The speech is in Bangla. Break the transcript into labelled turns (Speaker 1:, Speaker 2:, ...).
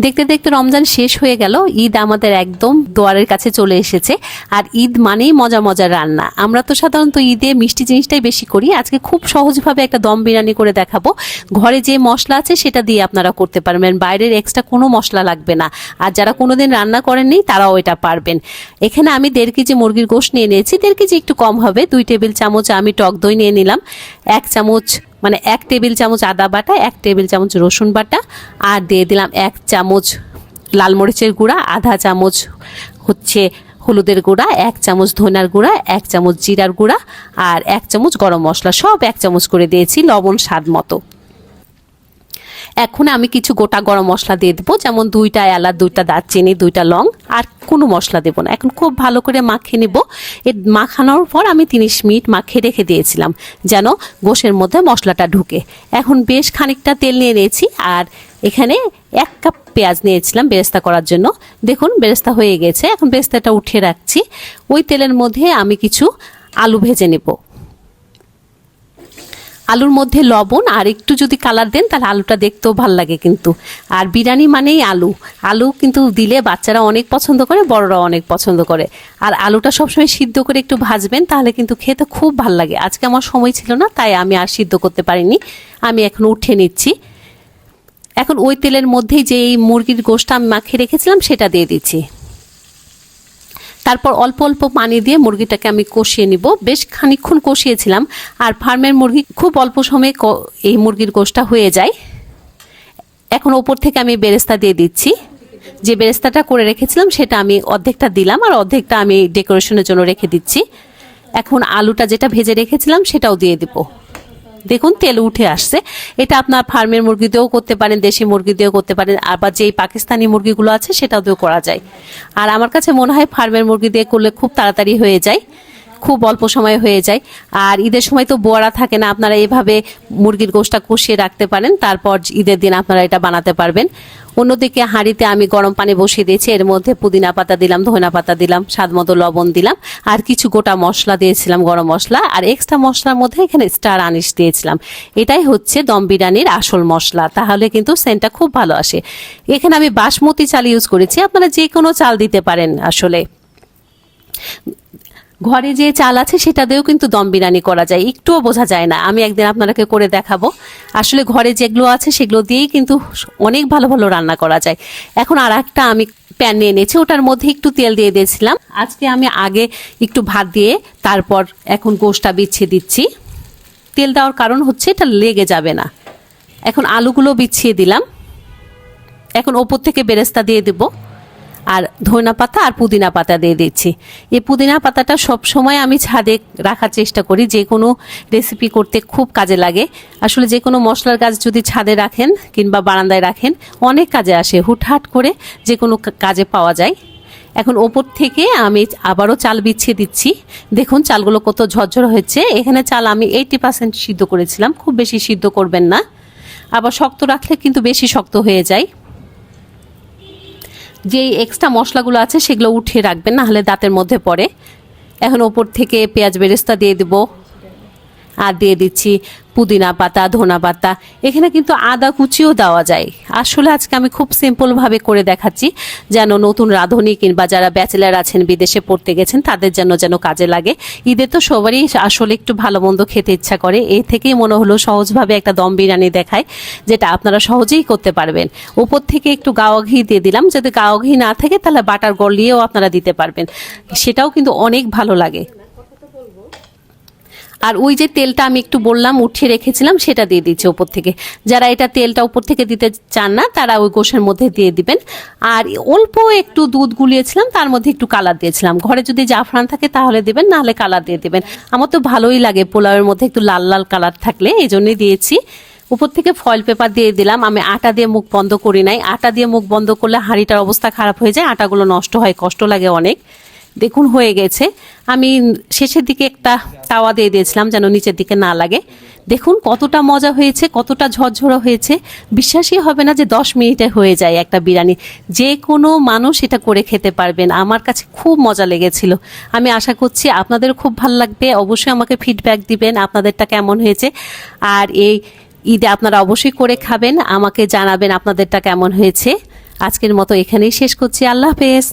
Speaker 1: দেখতে দেখতে রমজান শেষ হয়ে গেল, ঈদ আমাদের একদম দুয়ারের কাছে চলে এসেছে। আর ঈদ মানেই মজা মজার রান্না। আমরা তো সাধারণত ঈদে মিষ্টি জিনিসটাই বেশি করি। আজকে খুব সহজভাবে একটা দম বিরিয়ানি করে দেখাবো। ঘরে যে মশলা আছে সেটা দিয়ে আপনারা করতে পারবেন, বাইরের এক্সট্রা কোনো মশলা লাগবে না। আর যারা কোনোদিন রান্না করেননি তারাও এটা পারবেন। এখানে আমি 1.5 কেজি মুরগির গোশত নিয়ে নিয়েছি। 1.5 কেজি একটু কম হবে। 2 টেবিল চামচ আমি টক দই নিয়ে নিলাম। 1 টেবিল চামচ আদা বাটা, 1 টেবিল চামচ রসুন বাটা, আর দিয়ে দিলাম 1 চামচ লাল মরিচের গুঁড়া, আধা চামচ হচ্ছে হলুদের গুঁড়া, 1 চামচ ধনিয়ার গুঁড়া, 1 চামচ জিরার গুঁড়া, আর 1 চামচ গরম মশলা, সব 1 চামচ করে দিয়েছি, লবণ স্বাদ মতো। এখন আমি কিছু গোটা গরম মশলা দিয়ে দেবো, যেমন 2টা এলাচ, 2টা দারচিনি, 2টা লং, আর কোনো মশলা দেবো না। এখন খুব ভালো করে মাখিয়ে নেব। এর মাখানোর পর আমি 30 মিনিট মাখিয়ে রেখে দিয়েছিলাম যেন গোশের মধ্যে মশলাটা ঢুকে। এখন বেশ খানিকটা তেল নিয়ে নিয়েছি, আর এখানে 1 কাপ পেঁয়াজ নিয়েছিলাম বেরেস্তা করার জন্য। দেখুন বেরেস্তা হয়ে গেছে। এখন বেরেস্তাটা উঠিয়ে রাখছি। ওই তেলের মধ্যে আমি কিছু আলু ভেজে নেব। আলুর মধ্যে লবণ আর একটু যদি কালার দেন তাহলে আলুটা দেখতেও ভাল লাগে কিন্তু। আর বিরিয়ানি মানেই আলু। আলু কিন্তু দিলে বাচ্চারা অনেক পছন্দ করে, বড়রাও অনেক পছন্দ করে। আর আলুটা সবসময় সিদ্ধ করে একটু ভাজবেন, তাহলে কিন্তু খেতে খুব ভাল লাগে। আজকে আমার সময় ছিল না, তাই আমি আর সিদ্ধ করতে পারিনি। আমি এখন উঠিয়ে নিচ্ছি। এখন ওই তেলের মধ্যেই যে এই মুরগির গোশতটা আমি মাখিয়ে রেখেছিলাম সেটা দিয়ে দিচ্ছি। তারপর অল্প অল্প পানি দিয়ে মুরগিটাকে আমি কষিয়ে নিব। বেশ খানিকক্ষণ কষিয়েছিলাম। আর ফার্মের মুরগি খুব অল্প সময়ে এই মুরগির গোশতটা হয়ে যায়। এখন ওপর থেকে আমি বেরেস্তা দিয়ে দিচ্ছি। যে বেরেস্তাটা করে রেখেছিলাম সেটা আমি অর্ধেকটা দিলাম, আর অর্ধেকটা আমি ডেকোরেশনের জন্য রেখে দিচ্ছি। এখন আলুটা যেটা ভেজে রেখেছিলাম সেটাও দিয়ে দিব। দেখুন তেল উঠে আসছে। এটা আপনার ফার্মের মুরগি দিয়েও করতে পারেন, দেশি মুরগি দিয়েও করতে পারেন, আবার যেই পাকিস্তানি মুরগিগুলো আছে সেটাও দিয়েও করা যায়। আর আমার কাছে মনে হয় ফার্মের মুরগি দিয়ে করলে খুব তাড়াতাড়ি হয়ে যায়, খুব অল্প সময় হয়ে যায়। আর ঈদের সময় তো বোয়ারা থাকে না, আপনারা এইভাবে মুরগির গোশতটা কষিয়ে রাখতে পারেন, তারপর ঈদের দিন আপনারা এটা বানাতে পারবেন। অন্যদিকে হাঁড়িতে আমি গরম পানি বসিয়ে দিয়েছি। এর মধ্যে পুদিনা পাতা দিলাম, ধনিয়া পাতা দিলাম, স্বাদ মতো লবণ দিলাম, আর কিছু গোটা মশলা দিয়েছিলাম, গরম মশলা, আর এক্সট্রা মশলার মধ্যে এখানে স্টার আনিস দিয়েছিলাম। এটাই হচ্ছে দম বিরিয়ানির আসল মশলা, তাহলে কিন্তু সেন্টটা খুব ভালো আসে। এখানে আমি বাসমতি চাল ইউজ করেছি, আপনারা যে কোনো চাল দিতে পারেন। আসলে ঘরে যে চাল আছে সেটা দিয়েও কিন্তু দম বিরিয়ানি করা যায়, একটুও বোঝা যায় না। আমি একদিন আপনাদেরকে করে দেখাবো। আসলে ঘরে যেগুলো আছে সেগুলো দিয়েই কিন্তু অনেক ভালো ভালো রান্না করা যায়। এখন আর একটা আমি প্যান নিয়ে নিয়েছি, ওটার মধ্যে একটু তেল দিয়ে দিয়েছিলাম। আজকে আমি আগে একটু ভাত দিয়ে তারপর এখন গোশতটা বিছিয়ে দিচ্ছি। তেল দেওয়ার কারণ হচ্ছে এটা লেগে যাবে না। এখন আলুগুলো বিছিয়ে দিলাম। এখন ওপর থেকে বেরেস্তা দিয়ে দেবো, আর ধনিয়া পাতা আর পুদিনা পাতা দিয়ে দিচ্ছি। এই পুদিনা পাতাটা সব সময় আমি ছাদে রাখার চেষ্টা করি, যে কোনো রেসিপি করতে খুব কাজে লাগে। আসলে যে কোনো মশলার গাছ যদি ছাদে রাখেন কিংবা বারান্দায় রাখেন অনেক কাজে আসে, হুটহাট করে যে কোনো কাজে পাওয়া যায়। এখন ওপর থেকে আমি আবারও চাল বিছিয়ে দিচ্ছি। দেখুন চালগুলো কত ঝরঝর হয়েছে। এখানে চাল আমি 80% সিদ্ধ করেছিলাম, খুব বেশি সিদ্ধ করবেন না, আবার শক্ত রাখলে কিন্তু বেশি শক্ত হয়ে যায়। যে এক্সট্রা মশলাগুলো আছে সেগুলো উঠিয়ে রাখবেন, না হলে দাঁতের মধ্যে পড়ে। এখন ওপর থেকে পেঁয়াজ বেরেস্তা দিয়ে দেবো, আর দিয়ে দিচ্ছি পুদিনা পাতা, ধনিয়া পাতা। এখানে কিন্তু আদা কুচিও দেওয়া যায়। আসলে আজকে আমি খুব সিম্পলভাবে করে দেখাচ্ছি, যেন নতুন রাঁধুনি কিংবা যারা ব্যাচেলার আছেন বিদেশে পড়তে গেছেন তাদের যেন কাজে লাগে। ঈদে তো সবারই আসলে একটু ভালো মন্দ খেতে ইচ্ছা করে। এ থেকেই মনে হলো সহজভাবে একটা দম বিরিয়ানি দেখায়, যেটা আপনারা সহজেই করতে পারবেন। উপর থেকে একটু গাওয়া ঘি দিয়ে দিলাম। যদি গাওয়া ঘি না থাকে তাহলে বাটার গলিয়েও আপনারা দিতে পারবেন, সেটাও কিন্তু অনেক ভালো লাগে। আর ওই যে তেলটা আমি একটু বললাম উঠিয়ে রেখেছিলাম সেটা দিয়ে দিচ্ছি উপর থেকে। যারা এটা তেলটা উপর থেকে দিতে চান না তারা ওই গোশের মধ্যে দিয়ে দিবেন। আর অল্প একটু দুধ গুলিয়েছিলাম, তার মধ্যে একটু কালার দিয়েছিলাম। ঘরে যদি জাফরান থাকে তাহলে দেবেন, না হলে কালার দিয়ে দেবেন। আমার তো ভালোই লাগে পোলাওয়ের মধ্যে একটু লাল লাল কালার থাকলে, এই জন্যই দিয়েছি। উপর থেকে ফয়েল পেপার দিয়ে দিলাম। আমি আটা দিয়ে মুখ বন্ধ করি নাই। আটা দিয়ে মুখ বন্ধ করলে হাঁড়িটার অবস্থা খারাপ হয়ে যায়, আটাগুলো নষ্ট হয়, কষ্ট লাগে অনেক। দেখুন হয়ে গেছে। আমি শেষের দিকে একটা তাওয়া দিয়ে দিয়েছিলাম যেন নিচের দিকে না লাগে। দেখুন কতটা মজা হয়েছে, কতটা ঝরঝরা হয়েছে। বিশ্বাসই হবে না যে 10 মিনিটে হয়ে যায় একটা বিরিয়ানি। যে কোনো মানুষ এটা করে খেতে পারবেন। আমার কাছে খুব মজা লেগেছিল। আমি আশা করছি আপনাদের খুব ভালো লাগবে। অবশ্যই আমাকে ফিডব্যাক দিবেন আপনাদেরটা কেমন হয়েছে। আর এই ঈদে আপনারা অবশ্যই করে খাবেন, আমাকে জানাবেন আপনাদেরটা কেমন হয়েছে। আজকের মতো এখানেই শেষ করছি। আল্লাহ হাফেজ।